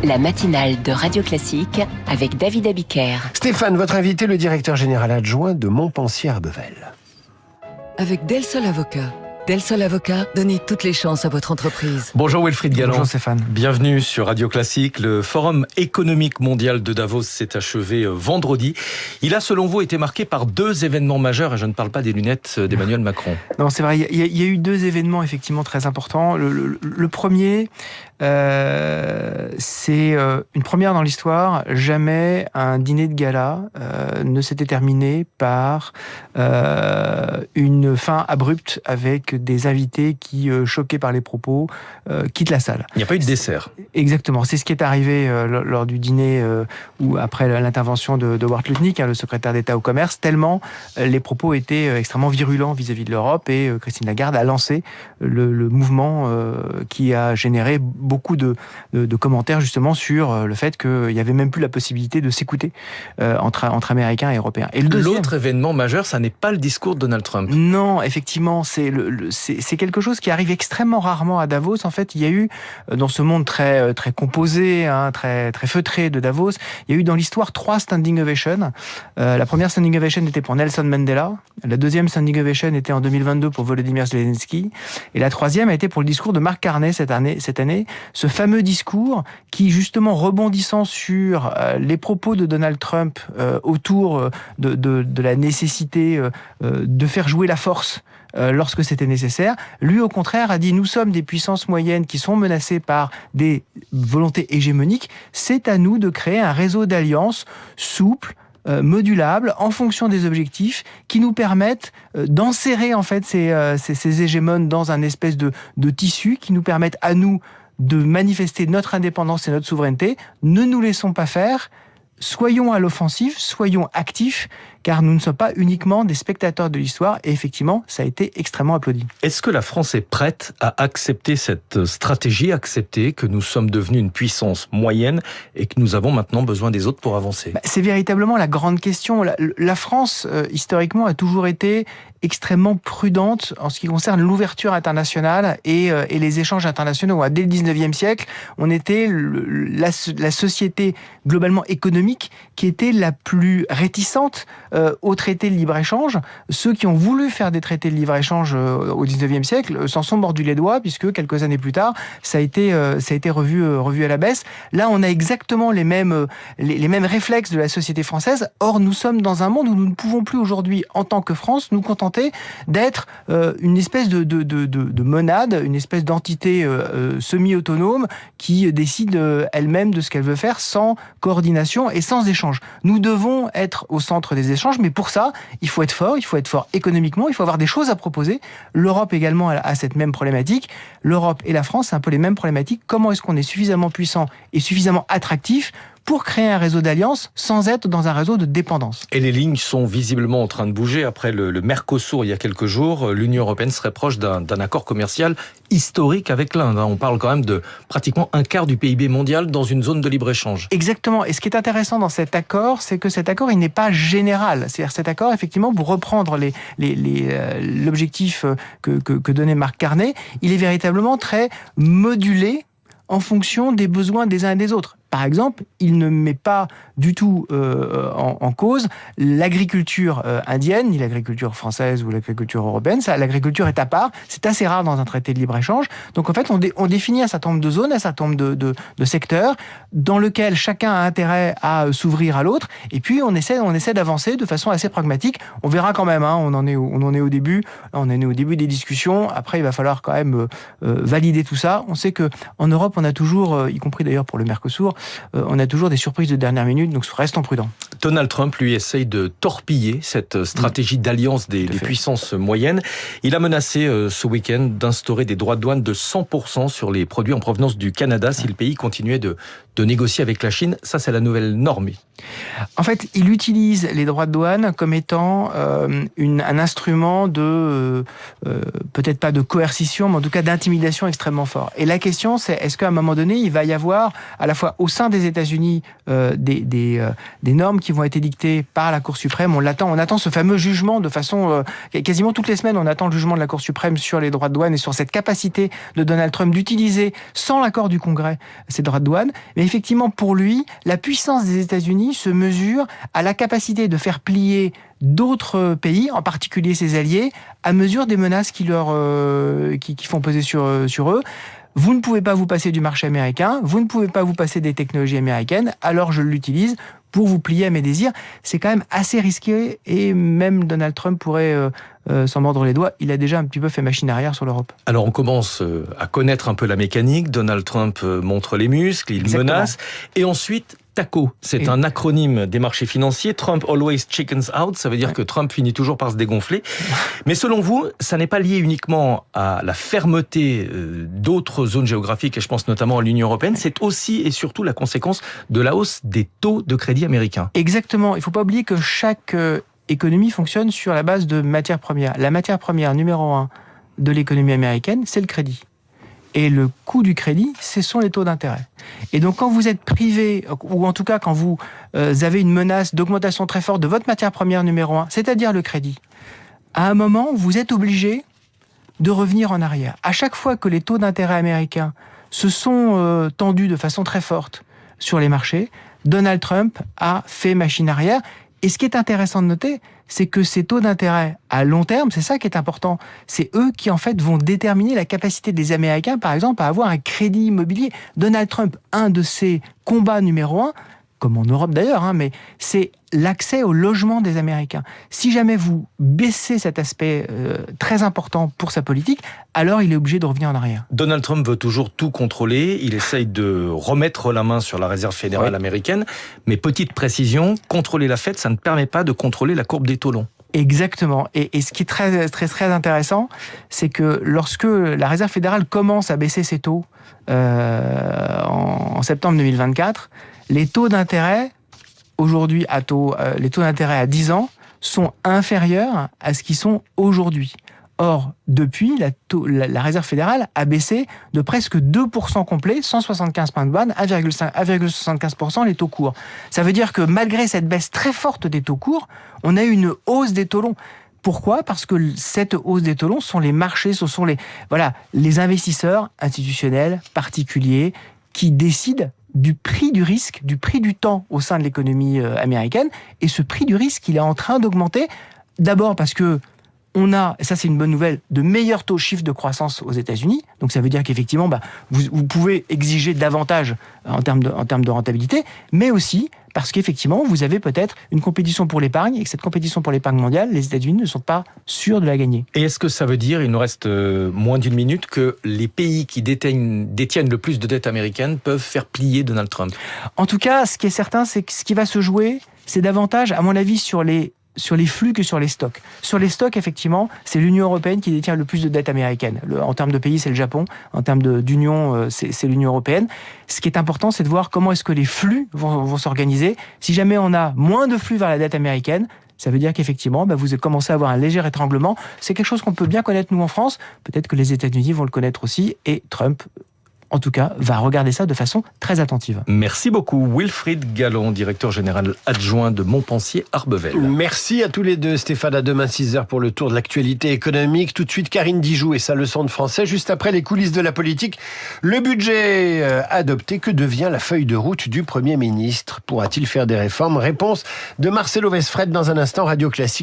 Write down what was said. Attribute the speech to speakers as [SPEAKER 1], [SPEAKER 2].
[SPEAKER 1] La matinale de Radio Classique avec David Abiker.
[SPEAKER 2] Stéphane, votre invité, le directeur général adjoint de Montpensier Arbevel.
[SPEAKER 3] Avec Del Sol Avocat. Del Sol Avocat, donnez toutes les chances à votre entreprise.
[SPEAKER 4] Bonjour Wilfried Galland.
[SPEAKER 5] Bonjour Stéphane.
[SPEAKER 4] Bienvenue sur Radio Classique. Le Forum économique mondial de Davos s'est achevé vendredi. Il a, selon vous, été marqué par deux événements majeurs, et je ne parle pas des lunettes d'Emmanuel Macron.
[SPEAKER 5] Non, c'est vrai, il y a eu deux événements effectivement très importants. Le premier, c'est une première dans l'histoire. Jamais un dîner de gala ne s'était terminé par une fin abrupte avec des invités qui, choqués par les propos, quittent la salle.
[SPEAKER 4] Il n'y a pas eu de dessert.
[SPEAKER 5] Exactement. C'est ce qui est arrivé lors du dîner ou après l'intervention de Ward Lutnick, le secrétaire d'État au commerce, tellement les propos étaient extrêmement virulents vis-à-vis de l'Europe, et Christine Lagarde a lancé le mouvement qui a généré beaucoup de commentaires justement sur le fait qu'il n'y avait même plus la possibilité de s'écouter entre Américains et Européens. Et
[SPEAKER 4] l'autre événement majeur, ça n'est pas le discours de Donald Trump.
[SPEAKER 5] Non, effectivement, c'est quelque chose qui arrive extrêmement rarement à Davos. En fait, il y a eu, dans ce monde très, très composé, très, très feutré de Davos, il y a eu dans l'histoire 3 standing ovations. La première standing ovation était pour Nelson Mandela, la deuxième standing ovation était en 2022 pour Volodymyr Zelensky, et la troisième a été pour le discours de Mark Carney cette année, ce fameux discours qui, justement, rebondissant sur les propos de Donald Trump autour de la nécessité de faire jouer la force lorsque c'était nécessaire, lui au contraire a dit: nous sommes des puissances moyennes qui sont menacées par des volontés hégémoniques, c'est à nous de créer un réseau d'alliances souple, modulable, en fonction des objectifs, qui nous permettent d'enserrer en fait ces hégémones dans un espèce de tissu, qui nous permettent à nous de manifester notre indépendance et notre souveraineté. Ne nous laissons pas faire. Soyons à l'offensive, soyons actifs, car nous ne sommes pas uniquement des spectateurs de l'histoire, et effectivement, ça a été extrêmement applaudi.
[SPEAKER 4] Est-ce que la France est prête à accepter cette stratégie, accepter que nous sommes devenus une puissance moyenne et que nous avons maintenant besoin des autres pour avancer ?
[SPEAKER 5] C'est véritablement la grande question. La France, historiquement, a toujours été extrêmement prudente en ce qui concerne l'ouverture internationale et les échanges internationaux. Dès le 19e siècle, on était la société globalement économique qui était la plus réticente aux traités de libre-échange. Ceux qui ont voulu faire des traités de libre-échange au 19e siècle s'en sont mordus les doigts, puisque quelques années plus tard, ça a été revu à la baisse. Là, on a exactement les mêmes réflexes de la société française. Or, nous sommes dans un monde où nous ne pouvons plus aujourd'hui, en tant que France, nous contenter d'être une espèce de monade, une espèce d'entité semi-autonome qui décide elle-même de ce qu'elle veut faire sans coordination et sans échange. Nous devons être au centre des échanges, mais pour ça, il faut être fort économiquement, il faut avoir des choses à proposer. L'Europe également a cette même problématique. L'Europe et la France, c'est un peu les mêmes problématiques. Comment est-ce qu'on est suffisamment puissant et suffisamment attractif pour créer un réseau d'alliances sans être dans un réseau de dépendance?
[SPEAKER 4] Et les lignes sont visiblement en train de bouger. Après le Mercosur, il y a quelques jours, l'Union européenne serait proche d'un accord commercial historique avec l'Inde. On parle quand même de pratiquement un quart du PIB mondial dans une zone de libre-échange.
[SPEAKER 5] Exactement. Et ce qui est intéressant dans cet accord, c'est que cet accord, il n'est pas général. C'est-à-dire cet accord, effectivement, pour reprendre l'objectif que donnait Mark Carney, il est véritablement très modulé en fonction des besoins des uns et des autres. Par exemple, il ne met pas du tout en cause l'agriculture indienne, ni l'agriculture française ou l'agriculture européenne. L'agriculture est à part. C'est assez rare dans un traité de libre-échange. Donc en fait, on définit un certain nombre de zones, un certain nombre de secteurs dans lesquels chacun a intérêt à s'ouvrir à l'autre. Et puis on essaie d'avancer de façon assez pragmatique. On verra quand même. On en est au début. On en est au début des discussions. Après, il va falloir quand même valider tout ça. On sait que en Europe, on a toujours, y compris d'ailleurs pour le Mercosur, on a toujours des surprises de dernière minute, donc restons prudents.
[SPEAKER 4] Donald Trump, lui, essaye de torpiller cette stratégie d'alliance des puissances moyennes. Il a menacé ce week-end d'instaurer des droits de douane de 100% sur les produits en provenance du Canada si le pays continuait de négocier avec la Chine. Ça, c'est la nouvelle norme.
[SPEAKER 5] En fait, il utilise les droits de douane comme étant un instrument de, peut-être pas de coercition, mais en tout cas d'intimidation extrêmement fort. Et la question, c'est est-ce qu'à un moment donné, il va y avoir, à la fois au sein des États-Unis des normes qui vont être édictées par la Cour suprême. On attend ce fameux jugement de façon... quasiment toutes les semaines, on attend le jugement de la Cour suprême sur les droits de douane et sur cette capacité de Donald Trump d'utiliser, sans l'accord du Congrès, ces droits de douane. Mais effectivement, pour lui, la puissance des États-Unis se mesure à la capacité de faire plier d'autres pays, en particulier ses alliés, à mesure des menaces qui font peser sur eux. Vous ne pouvez pas vous passer du marché américain, vous ne pouvez pas vous passer des technologies américaines, alors je l'utilise pour vous plier à mes désirs. C'est quand même assez risqué et même Donald Trump pourrait s'en mordre les doigts. Il a déjà un petit peu fait machine arrière sur l'Europe.
[SPEAKER 4] Alors on commence à connaître un peu la mécanique. Donald Trump montre les muscles, il
[SPEAKER 5] Exactement.
[SPEAKER 4] menace. Et ensuite, TACO, c'est un acronyme des marchés financiers. Trump always chickens out, ça veut dire que Trump finit toujours par se dégonfler. Mais selon vous, ça n'est pas lié uniquement à la fermeté d'autres zones géographiques, et je pense notamment à l'Union européenne, c'est aussi et surtout la conséquence de la hausse des taux de crédit américains.
[SPEAKER 5] Exactement. Il ne faut pas oublier que chaque économie fonctionne sur la base de matières premières. La matière première numéro 1 de l'économie américaine, c'est le crédit. Et le coût du crédit, ce sont les taux d'intérêt. Et donc, quand vous êtes privé, ou en tout cas quand vous avez une menace d'augmentation très forte de votre matière première numéro 1, c'est-à-dire le crédit, à un moment, vous êtes obligé de revenir en arrière. À chaque fois que les taux d'intérêt américains se sont tendus de façon très forte sur les marchés, Donald Trump a fait machine arrière. Et ce qui est intéressant de noter, c'est que ces taux d'intérêt à long terme, c'est ça qui est important, c'est eux qui en fait vont déterminer la capacité des Américains, par exemple, à avoir un crédit immobilier. Donald Trump, un de ses combats numéro 1, comme en Europe d'ailleurs, mais c'est l'accès au logement des Américains. Si jamais vous baissez cet aspect très important pour sa politique, alors il est obligé de revenir en arrière.
[SPEAKER 4] Donald Trump veut toujours tout contrôler, il essaye de remettre la main sur la réserve fédérale américaine, mais petite précision, contrôler la Fed, ça ne permet pas de contrôler la courbe des taux longs.
[SPEAKER 5] Exactement. Et ce qui est très, très, très intéressant, c'est que lorsque la Réserve fédérale commence à baisser ses taux en septembre 2024, les taux d'intérêt, aujourd'hui, les taux d'intérêt à 10 ans sont inférieurs à ce qu'ils sont aujourd'hui. Or, depuis, la Réserve fédérale a baissé de presque 2% complet, 175 points de base, 1,75% les taux courts. Ça veut dire que malgré cette baisse très forte des taux courts, on a eu une hausse des taux longs. Pourquoi ? Parce que cette hausse des taux longs sont les marchés, ce sont les investisseurs institutionnels, particuliers, qui décident du prix du risque, du prix du temps au sein de l'économie américaine. Et ce prix du risque, il est en train d'augmenter. D'abord parce que on a, et ça c'est une bonne nouvelle, de meilleurs taux chiffres de croissance aux États-Unis. Donc ça veut dire qu'effectivement, vous pouvez exiger davantage en termes de rentabilité, mais aussi parce qu'effectivement, vous avez peut-être une compétition pour l'épargne, et que cette compétition pour l'épargne mondiale, les États-Unis ne sont pas sûrs de la gagner.
[SPEAKER 4] Et est-ce que ça veut dire, il nous reste moins d'une minute, que les pays qui détiennent le plus de dettes américaines peuvent faire plier Donald Trump ?
[SPEAKER 5] En tout cas, ce qui est certain, c'est que ce qui va se jouer, c'est davantage, à mon avis, sur les flux que sur les stocks. Sur les stocks, effectivement, c'est l'Union européenne qui détient le plus de dettes américaines. En termes de pays, c'est le Japon. En termes d'union, c'est l'Union européenne. Ce qui est important, c'est de voir comment est-ce que les flux vont s'organiser. Si jamais on a moins de flux vers la dette américaine, ça veut dire qu'effectivement, vous commencez à avoir un léger étranglement. C'est quelque chose qu'on peut bien connaître, nous, en France. Peut-être que les États-Unis vont le connaître aussi. Et Trump, en tout cas, va regarder ça de façon très attentive.
[SPEAKER 4] Merci beaucoup. Wilfried Galland, directeur général adjoint de Montpensier Arbevel.
[SPEAKER 2] Merci à tous les deux. Stéphane, à demain 6h pour le tour de l'actualité économique. Tout de suite, Karine Dijoux et sa leçon de français. Juste après les coulisses de la politique, le budget adopté. Que devient la feuille de route du Premier ministre ? Pourra-t-il faire des réformes ? Réponse de Marcelo Vesfred dans un instant, Radio Classique.